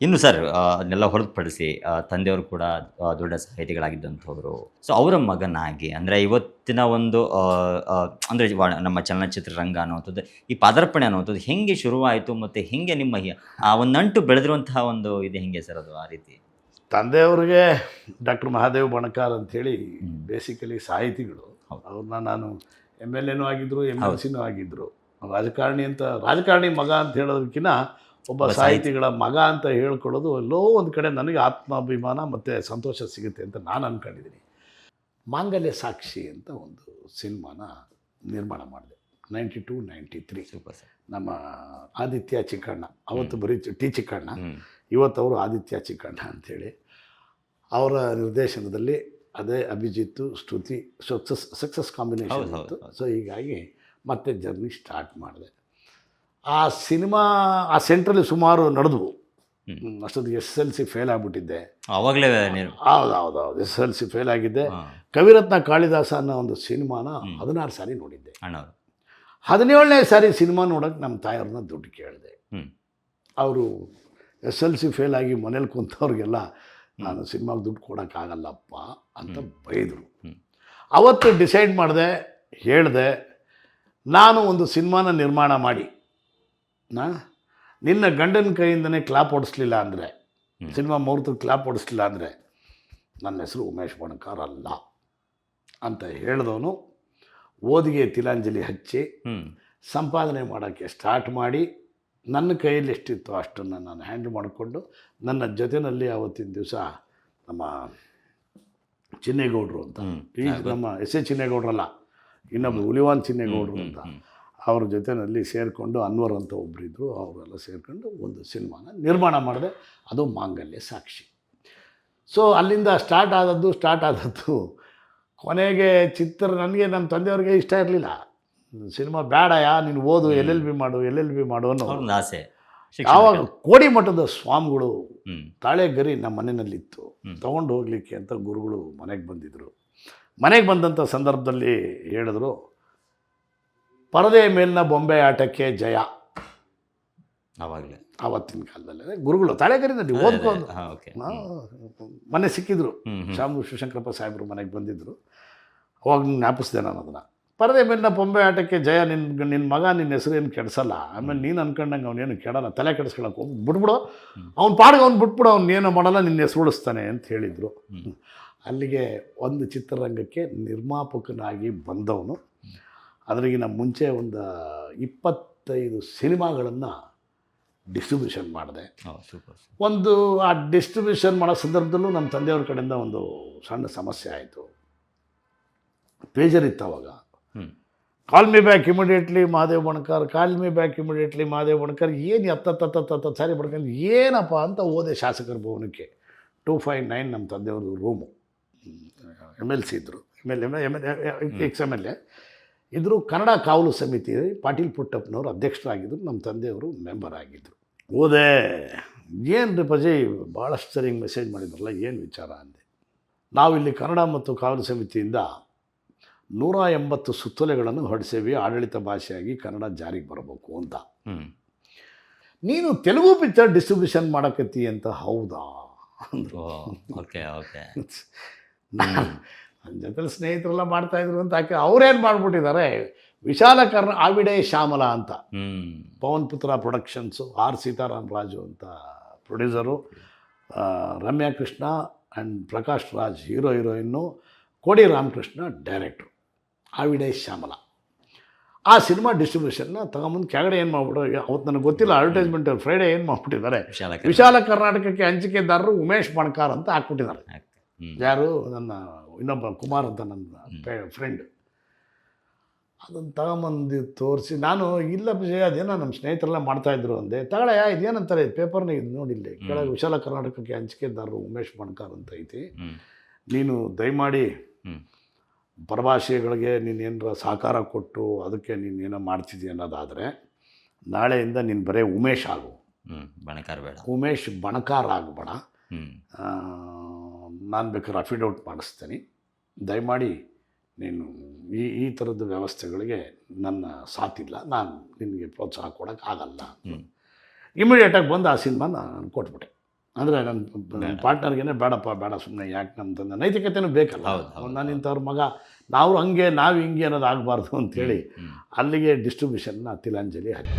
ಇನ್ನು ಸರ್ ಅದನ್ನೆಲ್ಲ ಹೊರತುಪಡಿಸಿ ತಂದೆಯವರು ಕೂಡ ದೊಡ್ಡ ಸಾಹಿತಿಗಳಾಗಿದ್ದಂಥವ್ರು. ಸೊ ಅವರ ಮಗನಾಗಿ ಅಂದರೆ ಇವತ್ತಿನ ಒಂದು ಅಂದರೆ ನಮ್ಮ ಚಲನಚಿತ್ರ ರಂಗ ಅನ್ನುವಂಥದ್ದು, ಈ ಪಾದಾರ್ಪಣೆ ಅನ್ನುವಂಥದ್ದು ಹೆಂಗೆ ಶುರುವಾಯಿತು ಮತ್ತು ಹೆಂಗೆ ನಿಮ್ಮ ಆ ಒಂದು ನಂಟು ಬೆಳೆದಿರುವಂತಹ ಒಂದು ಇದು ಹೆಂಗೆ ಸರ್ ಅದು ಆ ರೀತಿ? ತಂದೆಯವ್ರಿಗೆ ಡಾಕ್ಟರ್ ಮಹಾದೇವ್ ಬಣಕಾರ್ ಅಂಥೇಳಿ ಬೇಸಿಕಲಿ ಸಾಹಿತಿಗಳು. ಅವ್ರನ್ನ ನಾನು MLA ಆಗಿದ್ದರು, MLCನೂ ಆಗಿದ್ದರು. ರಾಜಕಾರಣಿ ಮಗ ಅಂತ ಹೇಳೋದಕ್ಕಿಂತ ಒಬ್ಬ ಸಾಹಿತಿಗಳ ಮಗ ಅಂತ ಹೇಳ್ಕೊಳ್ಳೋದು ಎಲ್ಲೋ ಒಂದು ಕಡೆ ನನಗೆ ಆತ್ಮಾಭಿಮಾನ ಮತ್ತು ಸಂತೋಷ ಸಿಗುತ್ತೆ ಅಂತ ನಾನು ಅಂದ್ಕೊಂಡಿದ್ದೀನಿ. ಮಾಂಗಲ್ಯ ಸಾಕ್ಷಿ ಅಂತ ಒಂದು ಸಿನಿಮಾನ ನಿರ್ಮಾಣ ಮಾಡಿದೆ 92-93. Super sir. ನಮ್ಮ ಆದಿತ್ಯ ಚಿಕ್ಕಣ್ಣ, ಅವತ್ತು ಬರೀ ಚಿಕ್ಕಣ್ಣ, ಇವತ್ತವರು ಆದಿತ್ಯ ಚಿಕ್ಕಣ್ಣ ಅಂಥೇಳಿ ಅವರ ನಿರ್ದೇಶನದಲ್ಲಿ ಅದೇ ಅಭಿಜಿತ್ತು ಶ್ರುತಿ ಸಕ್ಸಸ್ ಕಾಂಬಿನೇಷನ್ ಇತ್ತು. ಸೊ ಹೀಗಾಗಿ ಮತ್ತೆ ಜರ್ನಿ ಸ್ಟಾರ್ಟ್ ಮಾಡಿದೆ. ಆ ಸಿನಿಮಾ ಆ ಸೆಂಟ್ರಲ್ಲಿ ಸುಮಾರು ನಡೆದವು. ಅಷ್ಟೊತ್ತಿಗೆ SSLC ಫೇಲ್ ಆಗಿಬಿಟ್ಟಿದ್ದೆ. ಆವಾಗಲೇ ಹೌದು SSLC ಫೇಲ್ ಆಗಿದ್ದೆ. ಕವಿರತ್ನ ಕಾಳಿದಾಸ ಅನ್ನೋ ಒಂದು ಸಿನಿಮಾನ 16 ಸಾರಿ ನೋಡಿದ್ದೆ. 17ನೇ ಸಾರಿ ಸಿನಿಮಾ ನೋಡೋಕ್ಕೆ ನಮ್ಮ ತಾಯಿಯವ್ರನ್ನ ದುಡ್ಡು ಕೇಳಿದೆ. ಅವರು SSLC ಫೇಲ್ ಆಗಿ ಮನೇಲಿ ಕುಂತವ್ರಿಗೆಲ್ಲ ನಾನು ಸಿನಿಮಾಗೆ ದುಡ್ಡು ಕೊಡೋಕ್ಕಾಗಲ್ಲಪ್ಪ ಅಂತ ಬೈದರು. ಅವತ್ತು ಡಿಸೈಡ್ ಮಾಡಿದೆ, ಹೇಳಿದೆ, ನಾನು ಒಂದು ಸಿನಿಮಾನ ನಿರ್ಮಾಣ ಮಾಡಿ ನಿನ್ನ ಗಂಡನ ಕೈಯಿಂದನೇ ಕ್ಲಾಪ್ ಹೊಡಿಸ್ಲಿಲ್ಲ ಅಂದರೆ, ಸಿನಿಮಾ ಮುಹೂರ್ತಕ್ಕೆ ಕ್ಲಾಪ್ ಹೊಡಿಸ್ಲಿಲ್ಲ ಅಂದರೆ ನನ್ನ ಹೆಸರು ಉಮೇಶ್ ಬಣಕಾರ್ ಅಲ್ಲ ಅಂತ ಹೇಳಿದವನು ಓದಿಗೆ ತಿಲಾಂಜಲಿ ಹಚ್ಚಿ ಸಂಪಾದನೆ ಮಾಡೋಕ್ಕೆ ಸ್ಟಾರ್ಟ್ ಮಾಡಿ ನನ್ನ ಕೈಯಲ್ಲಿ ಎಷ್ಟಿತ್ತು ಅಷ್ಟನ್ನು ನಾನು ಹ್ಯಾಂಡಲ್ ಮಾಡಿಕೊಂಡು ನನ್ನ ಜೊತೆಯಲ್ಲಿ ಆವತ್ತಿನ ದಿವಸ ನಮ್ಮ ಚಿನ್ನೇಗೌಡರು ಅಂತ, ಈಗ ನಮ್ಮ S.A. ಚಿನ್ನೇಗೌಡರಲ್ಲ, ಇನ್ನೊಬ್ಬರು ಹುಲಿವಾನ್ ಚಿನ್ನೇಗೌಡರು ಅಂತ, ಅವ್ರ ಜೊತೆಯಲ್ಲಿ ಸೇರಿಕೊಂಡು ಅನ್ವರ್ ಅಂತ ಒಬ್ಬರಿದ್ದರು, ಅವರೆಲ್ಲ ಸೇರಿಕೊಂಡು ಒಂದು ಸಿನಿಮಾನ ನಿರ್ಮಾಣ ಮಾಡಿದೆ. ಅದು ಮಾಂಗಲ್ಯ ಸಾಕ್ಷಿ. ಸೊ ಅಲ್ಲಿಂದ ಸ್ಟಾರ್ಟ್ ಆದದ್ದು ಕೊನೆಗೆ ನನಗೆ ನಮ್ಮ ತಂದೆಯವ್ರಿಗೆ ಇಷ್ಟ ಇರಲಿಲ್ಲ. ಸಿನಿಮಾ ಬೇಡಯ, ನೀನು ಓದು, LLB ಮಾಡು ಅನ್ನೋ ಆಸೆ. ಆವಾಗ ಕೋಡಿ ಮಠದ ಸ್ವಾಮಿಗಳು ತಾಳೆ ಗರಿ ನಮ್ಮ ಮನೆಯಲ್ಲಿತ್ತು, ತೊಗೊಂಡು ಹೋಗಲಿಕ್ಕೆ ಅಂತ ಗುರುಗಳು ಮನೆಗೆ ಬಂದಿದ್ದರು. ಮನೆಗೆ ಬಂದಂಥ ಸಂದರ್ಭದಲ್ಲಿ ಹೇಳಿದ್ರು, ಪರದೆ ಮೇಲಿನ ಬೊಂಬೆ ಆಟಕ್ಕೆ ಜಯ. ಆವಾಗಲೇ ಆವತ್ತಿನ ಕಾಲದಲ್ಲೇ ಗುರುಗಳು ತಾಳೆಗರಿನಲ್ಲಿ ಓದ್ಕೊಂಡು ಮನೆ ಸಿಕ್ಕಿದ್ರು. ಶಾಮು ಶಿವಶಂಕರಪ್ಪ ಸಾಹೇಬರು ಮನೆಗೆ ಬಂದಿದ್ದರು. ಅವಾಗ ಜ್ಞಾಪಿಸಿದೆ ನಾನು ಅದನ್ನು. ಪರದೆ ಮೇಲಿನ ಬೊಂಬೆ ಆಟಕ್ಕೆ ಜಯ, ನಿನ್ನ ಮಗ ನಿನ್ನ ಹೆಸರು ಏನು ಕೆಡಿಸಲ್ಲ, ಆಮೇಲೆ ನೀನು ಅನ್ಕೊಂಡಂಗೆ ಅವನೇನು ಕೆಡಲ್ಲ, ತಲೆ ಕೆಡಿಸ್ಕೊಳಕ್ಕೆ ಹೋಗಿ ಬಿಟ್ಬಿಡು, ಅವ್ನು ಪಾಡಿಗೆ ಬಿಟ್ಬಿಡು, ಅವ್ನೇನೋ ಮಾಡಲ್ಲ, ನಿನ್ನ ಹೆಸರು ಉಳಿಸ್ತಾನೆ ಅಂತ ಹೇಳಿದರು. ಅಲ್ಲಿಗೆ ಒಂದು ಚಿತ್ರರಂಗಕ್ಕೆ ನಿರ್ಮಾಪಕನಾಗಿ ಬಂದವನು. ಅದರಿಗಿನ ಮುಂಚೆ ಒಂದು 25 ಸಿನಿಮಾಗಳನ್ನು ಡಿಸ್ಟ್ರಿಬ್ಯೂಷನ್ ಮಾಡಿದೆ. ಒಂದು ಆ ಡಿಸ್ಟ್ರಿಬ್ಯೂಷನ್ ಮಾಡೋ ಸಂದರ್ಭದಲ್ಲೂ ನಮ್ಮ ತಂದೆಯವ್ರ ಕಡೆಯಿಂದ ಒಂದು ಸಣ್ಣ ಸಮಸ್ಯೆ ಆಯಿತು. ಪೇಜರ್ ಇತ್ತು ಅವಾಗ. Call me back immediately Mahadev Banakar, ಏನು ಹತ್ತ ಸಾರಿ ಬಡ್ಕೊಂಡು ಏನಪ್ಪ ಅಂತ ಓದೆ ಶಾಸಕರ ಭವನಕ್ಕೆ. 259 ನಮ್ಮ ತಂದೆಯವ್ರದ್ದು ರೂಮು. MLC ಇದ್ದರು, XMLA ಇದ್ದರು. ಕನ್ನಡ ಕಾವಲು ಸಮಿತಿ ಪಾಟೀಲ್ ಪುಟ್ಟಪ್ಪನವರು ಅಧ್ಯಕ್ಷರಾಗಿದ್ದರು, ನಮ್ಮ ತಂದೆಯವರು ಮೆಂಬರ್ ಆಗಿದ್ದರು. ಓದೆ, ಏನು ರೀ ಪಜಿ ಭಾಳಷ್ಟು ಸರಿ ಹಿಂಗೆ ಮೆಸೇಜ್ ಮಾಡಿದ್ರಲ್ಲ, ಏನು ವಿಚಾರ ಅಂದೆ. ನಾವಿಲ್ಲಿ ಕನ್ನಡ ಮತ್ತು ಕಾವಲು ಸಮಿತಿಯಿಂದ 180 ಸುತ್ತೋಲೆಗಳನ್ನು ಹೊರಡಿಸೇವಿ, ಆಡಳಿತ ಭಾಷೆಯಾಗಿ ಕನ್ನಡ ಜಾರಿಗೆ ಬರಬೇಕು ಅಂತ. ನೀನು ತೆಲುಗು ಪಿಕ್ಚರ್ ಡಿಸ್ಟ್ರಿಬ್ಯೂಷನ್ ಮಾಡೋಕತ್ತಿ ಅಂತ. ಹೌದಾ ಅಂದರು. ನನ್ನ ಜೊತೆ ಸ್ನೇಹಿತರೆಲ್ಲ ಮಾಡ್ತಾಯಿದ್ರು ಅಂತ ಆಕೆ ಅವ್ರೇನು ಮಾಡಿಬಿಟ್ಟಿದ್ದಾರೆ, ವಿಶಾಲ ಆವಿಡೆ ಶ್ಯಾಮಲ ಅಂತ, ಪವನ್ ಪುತ್ರ ಪ್ರೊಡಕ್ಷನ್ಸು, R. ಸೀತಾರಾಮ್ ರಾಜು ಅಂತ producer, Ramya Krishna and Prakash Raj heroine, Kodi Ramakrishna director, ಆವಿಡೆ ಶ್ಯಾಮಲ. ಆ ಸಿನಿಮಾ ಡಿಸ್ಟ್ರಿಬ್ಯೂಷನ್ನ ತಗೊಂಬಂದು ಕೆಳಗಡೆ ಏನು ಮಾಡ್ಬಿಟ್ಟು, ಅವತ್ತು ನನಗೆ ಗೊತ್ತಿಲ್ಲ, ಅಡ್ವರ್ಟೈಸ್ಮೆಂಟ್ ಫ್ರೈಡೇ ಏನು ಮಾಡಿಬಿಟ್ಟಿದ್ದಾರೆ, ವಿಶಾಲ ಕರ್ನಾಟಕಕ್ಕೆ ಹಂಚಿಕೆದಾರರು ಉಮೇಶ್ ಬಣಕಾರ್ ಅಂತ ಹಾಕ್ಬಿಟ್ಟಿದ್ದಾರೆ. ಯಾರು, ನನ್ನ ಇನ್ನೊಬ್ಬ ಕುಮಾರ್ ಅಂತ ನನ್ನ ಫ್ರೆಂಡ್. ಅದನ್ನು ತಗೊಂಬಂದು ತೋರಿಸಿ, ನಾನು ಇಲ್ಲ ವಿಷಯ ಅದೇನೋ ನಮ್ಮ ಸ್ನೇಹಿತರೆಲ್ಲ ಮಾಡ್ತಾಯಿದ್ರು ಅಂದೆ. ತಗೊಳ್ಳ ಇದೇನಂತಾರೆ ಪೇಪರ್ನ, ಇದು ನೋಡಿಲ್ಲ ಕೆಳಗೆ ವಿಶಾಲ ಕರ್ನಾಟಕಕ್ಕೆ ಹಂಚಿಕೆದಾರರು ಉಮೇಶ್ ಬಣಕಾರ್ ಅಂತ ಐತಿ, ನೀನು ದಯಮಾಡಿ ಪರಭಾಷೆಗಳಿಗೆ ನೀನೇನಾರ ಸಹಕಾರ ಕೊಟ್ಟು ಅದಕ್ಕೆ ನೀನೇನೋ ಮಾಡ್ತಿದ್ದೀಯ ಅನ್ನೋದಾದರೆ ನಾಳೆಯಿಂದ ನೀನು ಬರೀ ಉಮೇಶ್ ಆಗು, ಬಣಕಾರ್ ಬೇಡ, ಉಮೇಶ್ ಬಣಕಾರ್ ಆಗಬೇಡ. ನಾನು ಬೇಕಾದ್ರೆ ಅಫಿಡೌಟ್ ಮಾಡಿಸ್ತೀನಿ, ದಯಮಾಡಿ ನೀನು ಈ ಥರದ ವ್ಯವಸ್ಥೆಗಳಿಗೆ ನನ್ನ ಸಾಥಿಲ್ಲ, ನಾನು ನಿನಗೆ ಪ್ರೋತ್ಸಾಹ ಕೊಡೋಕ್ಕಾಗಲ್ಲ. ಇಮಿಡಿಯೇಟಾಗಿ ಬಂದು ಆ ಸಿನಿಮಾ ನಾನು ಕೊಟ್ಬಿಟ್ಟೆ. ಅಂದರೆ ನನ್ನ ಪಾರ್ಟ್ನರ್ಗೇನೆ ಬೇಡಪ್ಪ ಬೇಡ ಸುಮ್ಮನೆ ಯಾಕೆ ಅಂತಂದ ನೈತಿಕತೆನೂ ಬೇಕಲ್ಲ. ನಾನು ಇಂಥವ್ರ ಮಗ ನಾವು ಹಂಗೆ ನಾವು ಹಿಂಗೆ ಅನ್ನೋದು ಆಗಬಾರ್ದು ಅಂಥೇಳಿ ಅಲ್ಲಿಗೆ ಡಿಸ್ಟ್ರಿಬ್ಯೂಷನ್ನ ತಿಲಾಂಜಲಿ ಹಾಕಿ.